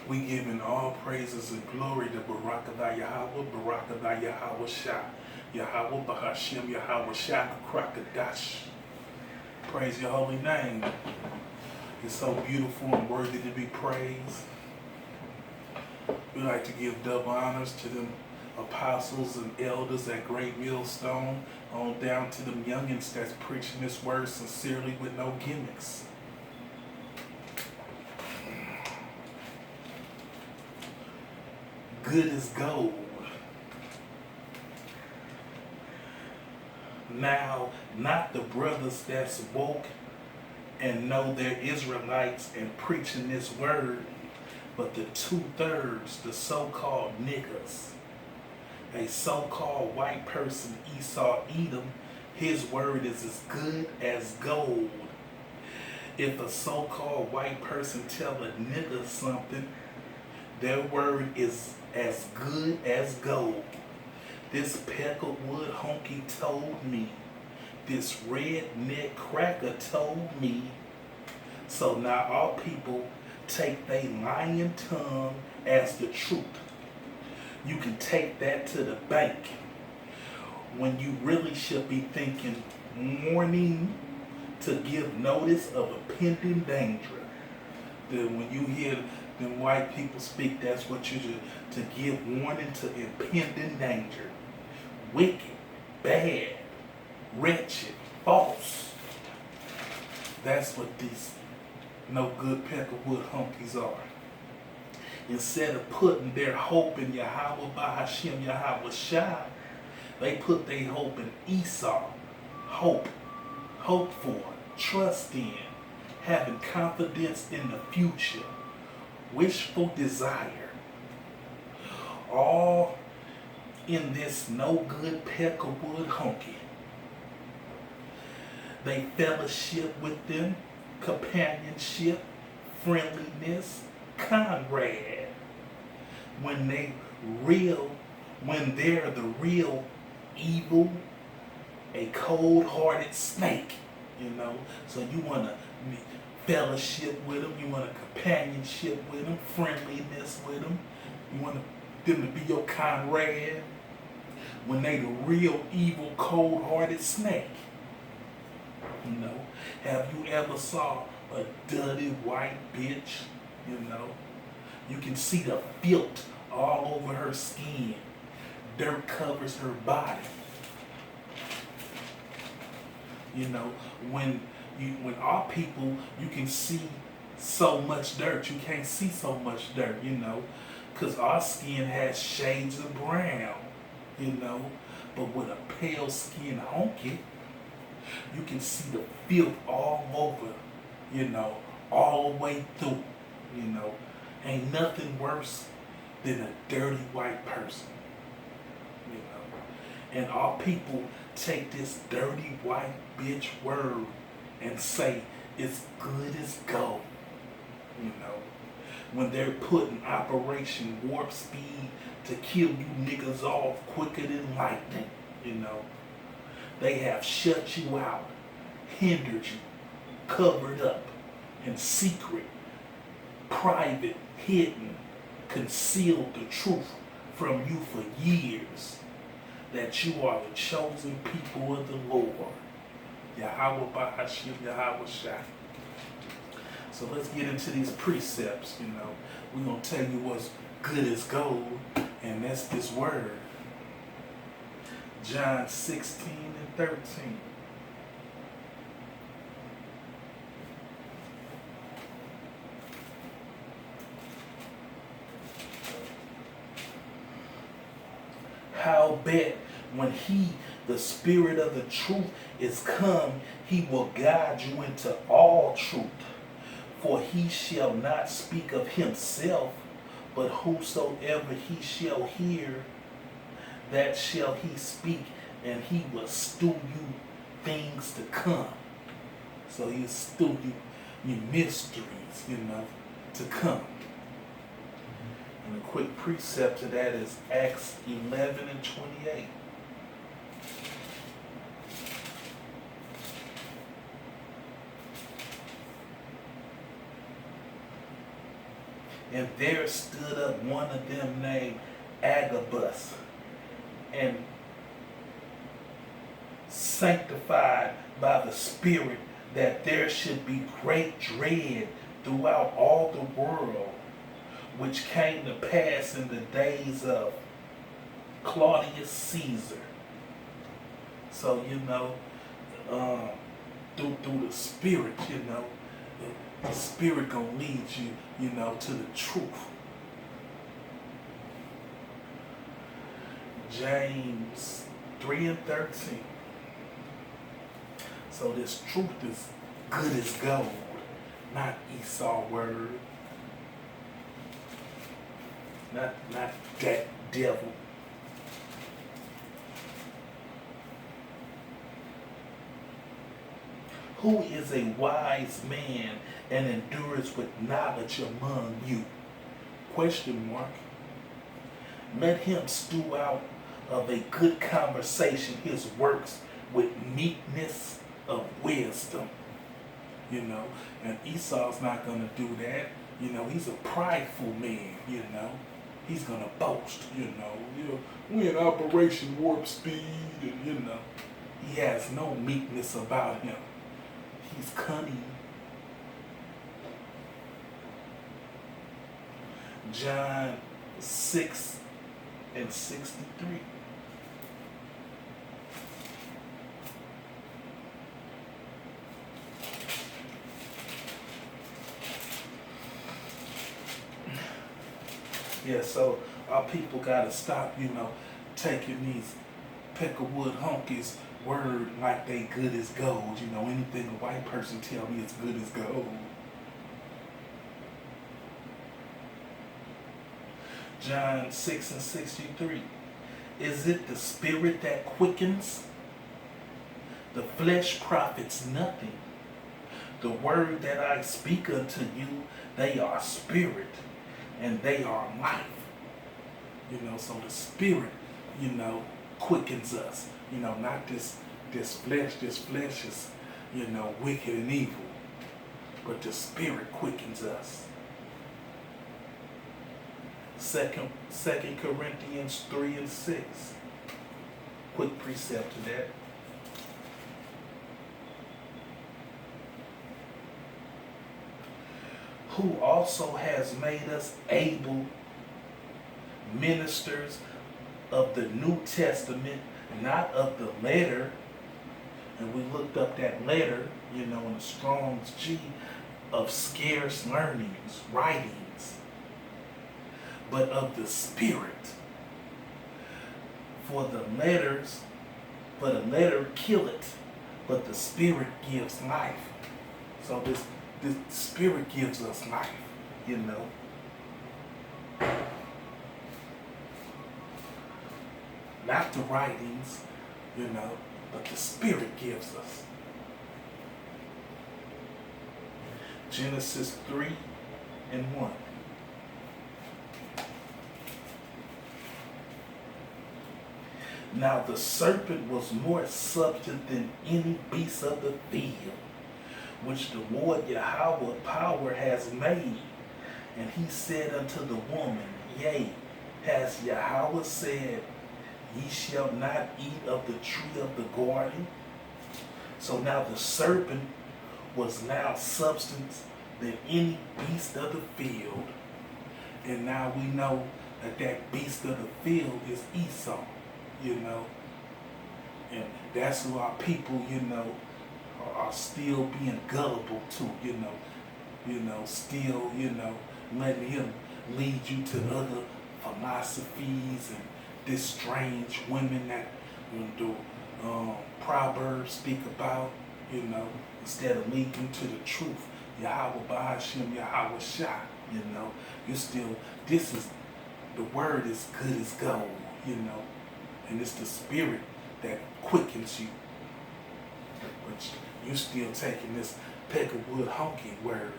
We giving all praises and glory to Barakatah Yahweh, Barakatah Yahweh Shah, Yahweh Bahashim, Yahweh Shah, Krakadash. Praise your holy name. It's so beautiful and worthy to be praised. We like to give double honors to them apostles and elders at Great Millstone, on down to them youngins that's preaching this word sincerely with no gimmicks. Good as gold. Now, not the brothers that's woke and know they're Israelites and preaching this word, but the 2/3, the so-called niggas. A so-called white person, Esau Edom, his word is as good as gold. If a so-called white person tell a nigga something, their word is as good as gold. This peckerwood honky told me. This redneck cracker told me. So now all people take their lying tongue as the truth. You can take that to the bank when you really should be thinking warning to give notice of a pending danger. Then when you hear them white people speak, that's what you do, to give warning to impending danger. Wicked, bad, wretched, false. That's what these no good peckerwood honkies are. Instead of putting their hope in Yahweh Bahashim Yahweh Shah, they put their hope in Esau. Hope for, trust in, having confidence in the future, wishful desire. All in this no good peckerwood honky. They fellowship with them, companionship, friendliness, comrade. When they're the real evil, a cold-hearted snake, So you want to fellowship with them, you want a companionship with them, friendliness with them, you want them to be your comrade. When they the real evil, cold-hearted snake, Have you ever saw a dirty white bitch, You can see the filth all over her skin. Dirt covers her body. When our people, you can see so much dirt. You can't see so much dirt, because our skin has shades of brown, But with a pale skin honky, you can see the filth all over, all the way through, Ain't nothing worse than a dirty white person, And our people take this dirty white bitch word and say it's good as gold, When they're putting Operation Warp Speed to kill you niggas off quicker than lightning, They have shut you out, hindered you, covered up, in secret, private, hidden, concealed the truth from you for years, that you are the chosen people of the Lord. Yahweh Bahashim, Yahweh Shah. So let's get into these precepts, We're going to tell you what's good as gold, and that's this word. John 16:13. Howbeit, when he, the Spirit of the truth, is come, he will guide you into all truth. For he shall not speak of himself, but whosoever he shall hear, that shall he speak, and he will stew you things to come. So he'll stew you mysteries, to come. And a quick precept to that is Acts 11:28. And there stood up one of them named Agabus, and sanctified by the Spirit that there should be great dread throughout all the world, which came to pass in the days of Claudius Caesar. So, through the Spirit, the Spirit gonna lead you, to the truth. James 3:13. So this truth is good as gold, not Esau word, not that devil. Who is a wise man and endures with knowledge among you? Question mark. Let him stew out of a good conversation his works with meekness of wisdom. And Esau's not going to do that. He's a prideful man, He's going to boast, we in Operation Warp Speed, and, he has no meekness about him. He's cunning. John 6:63. Yeah, so our people gotta stop, taking these Peckerwood honkies word like they good as gold. Anything a white person tell me it's good as gold. John 6:63. Is it the Spirit that quickens? The flesh profits nothing. The word that I speak unto you, they are spirit, and they are life. So the Spirit, quickens us. Not this flesh. This flesh is, wicked and evil. But the Spirit quickens us. Second Corinthians 3:6. Quick precept to that. Who also has made us able ministers of the New Testament, not of the letter. And we looked up that letter, in the Strong's G, of scarce learnings, writings, but of the Spirit. For the letter killeth, but the Spirit gives life. So this Spirit gives us life, Not the writings, but the Spirit gives us. Genesis 3:1. Now the serpent was more subtle than any beast of the field, which the Lord Yahweh power has made. And he said unto the woman, Yea, has Yahweh said, Ye shall not eat of the tree of the garden? So now the serpent was now substance than any beast of the field. And now we know that beast of the field is Esau, And that's who our people, are still being gullible to, still, letting him lead you to other philosophies and this strange women that the Proverbs speak about, instead of leading you to the truth. Yahweh Ba'ashim, Yahweh Shah, you still, the word is good as gold, and it's the Spirit that quickens you. But you still taking this Peckerwood honky word,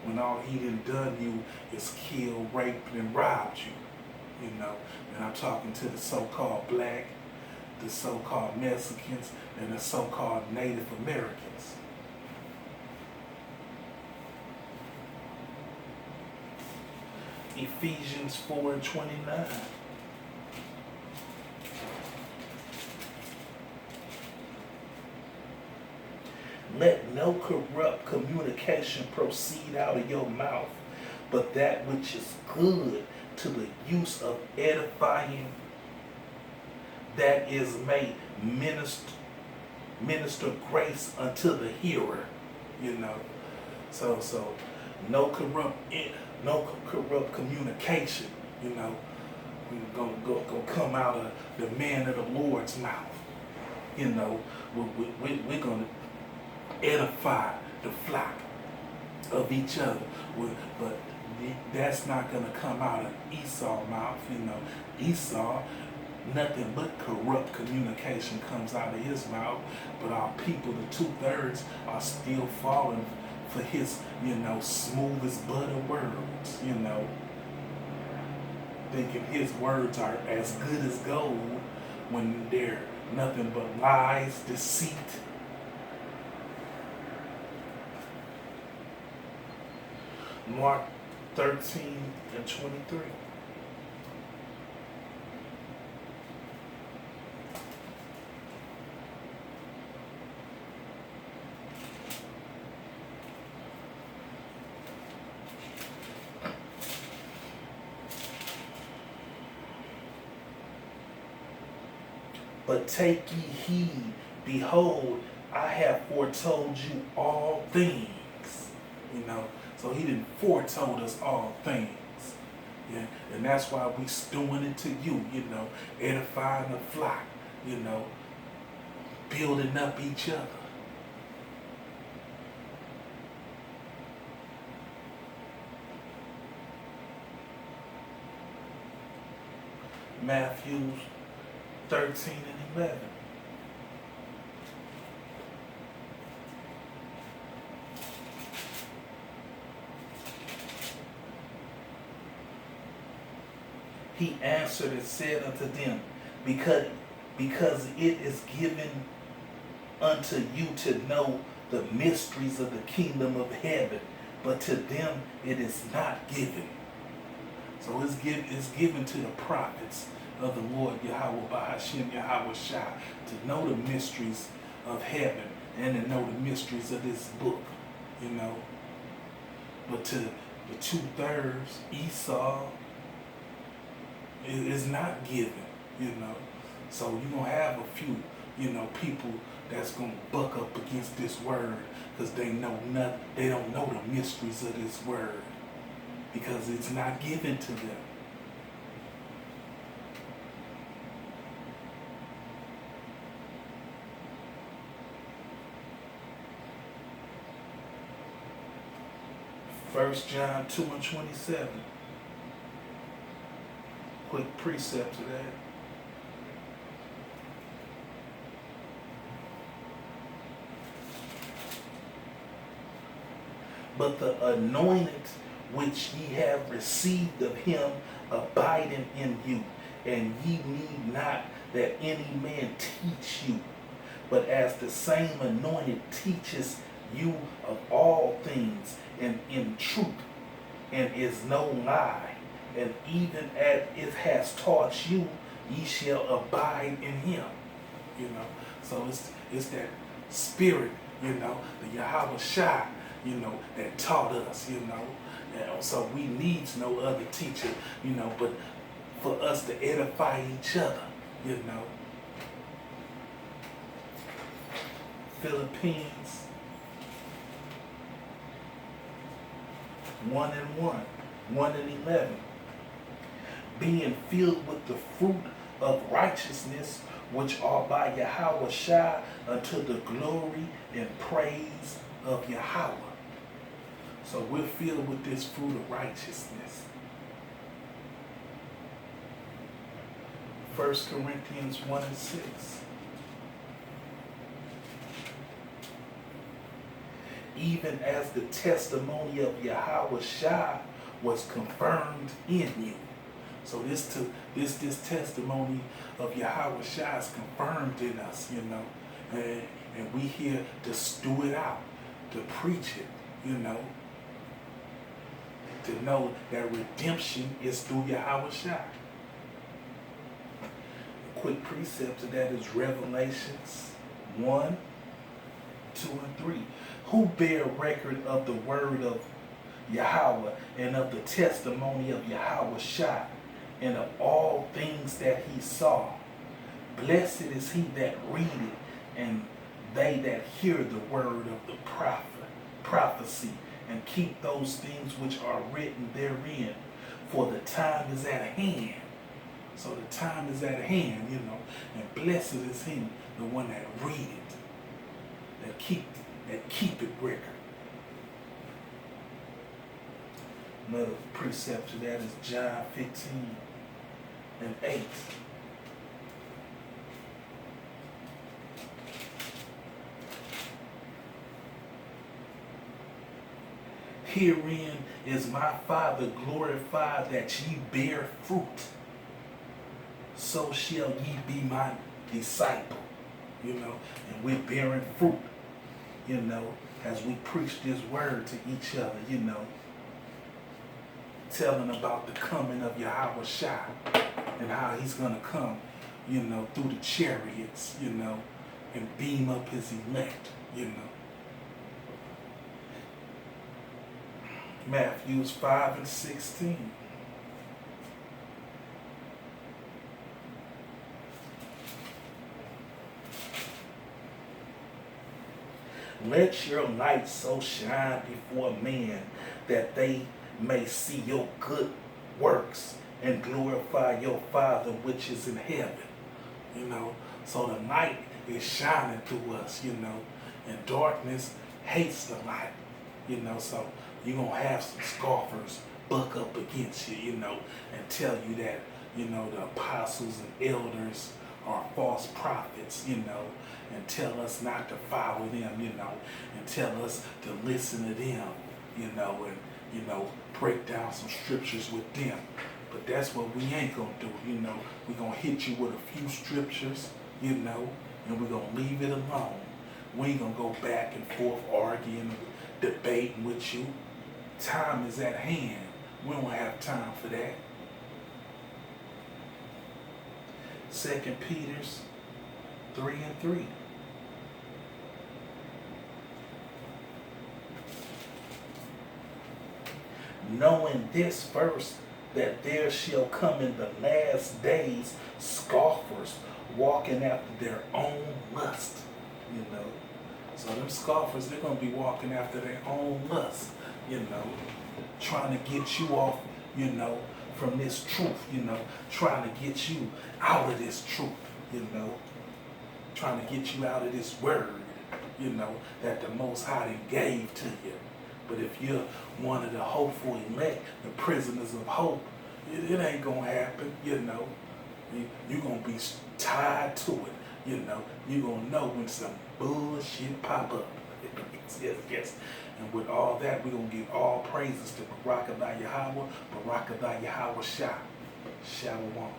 when all he done you is kill, raped, and robbed you, And I'm talking to the so-called black, the so-called Mexicans, and the so-called Native Americans. Ephesians 4:29. Let no corrupt communication proceed out of your mouth, but that which is good to the use of edifying, that is may minister grace unto the hearer. You know, so no corrupt communication. You know, gonna come out of the man of the Lord's mouth. You know, we're gonna edify the flock of each other, but that's not gonna come out of Esau's mouth. You know, Esau, nothing but corrupt communication comes out of his mouth, but our people, the 2/3, are still falling for his, smooth as butter words, thinking his words are as good as gold when they're nothing but lies, deceit. Mark 13:23. But take ye heed, behold, I have foretold you all things. So he didn't foretold us all things. Yeah, and that's why we doing it to you, edifying the flock, building up each other. Matthew 13:11. He answered and said unto them, because it is given unto you to know the mysteries of the kingdom of heaven, but to them it is not given. So it's given to the prophets of the Lord Yahweh Bahashim Yahweh Shah to know the mysteries of heaven and to know the mysteries of this book, But to the 2/3, Esau, is not given, So you're going to have a few, people that's going to buck up against this word because they don't know the mysteries of this word because it's not given to them. First John 2:27. Quick precept to that. But the anointed which ye have received of him abiding in you, and ye need not that any man teach you, but as the same anointed teaches you of all things, and in truth, and is no lie. And even as it has taught you, ye shall abide in him. So it's that spirit, the Yahweh Shai, that taught us, So we need no other teacher, but for us to edify each other, Philippines 1:11. Being filled with the fruit of righteousness, which are by Yahweh Shai unto the glory and praise of Yahweh. So we're filled with this fruit of righteousness. 1 Corinthians 1:6. Even as the testimony of Yahweh Shai was confirmed in you. So this testimony of Yahweh Shai is confirmed in us, and we here to stew it out, to preach it, to know that redemption is through Yahweh Shai. A quick precept to that is Revelations 1, 2, and 3. Who bear record of the word of Yahweh and of the testimony of Yahweh Shai and of all things that he saw. Blessed is he that readeth and they that hear the word of the prophecy and keep those things which are written therein, for the time is at hand. So the time is at hand, and blessed is he, the one that readeth, that keep it record. Another precept to that is John 15 and 8. Herein is my Father glorified, that ye bear fruit. So shall ye be my disciple. And we're bearing fruit, as we preach this word to each other, telling about the coming of Yahweh Shai and how he's going to come, through the chariots, and beam up his elect, Matthew 5 and 16. Let your light so shine before men that they may see your good works and glorify your Father which is in heaven. So the light is shining through us, and darkness hates the light, so you're going to have some scoffers buck up against you, and tell you that, the apostles and elders are false prophets, and tell us not to follow them, and tell us to listen to them, and, break down some scriptures with them. But that's what we ain't going to do, We're going to hit you with a few scriptures, and we're going to leave it alone. We ain't going to go back and forth arguing, debating with you. Time is at hand. We don't have time for that. 2 Peter 3 and 3. Knowing this first, that there shall come in the last days scoffers walking after their own lust. So them scoffers, they're going to be walking after their own lust, trying to get you off, from this truth, trying to get you out of this truth, trying to get you out of this word, that the Most High gave to you. But if you're one of the hopeful elect, the prisoners of hope, it ain't going to happen, You're going to be tied to it, You're going to know when some bullshit pop up. Yes. And with all that, we're going to give all praises to Barakatah Yahweh, Barakatah Yahweh Shai. Shalom.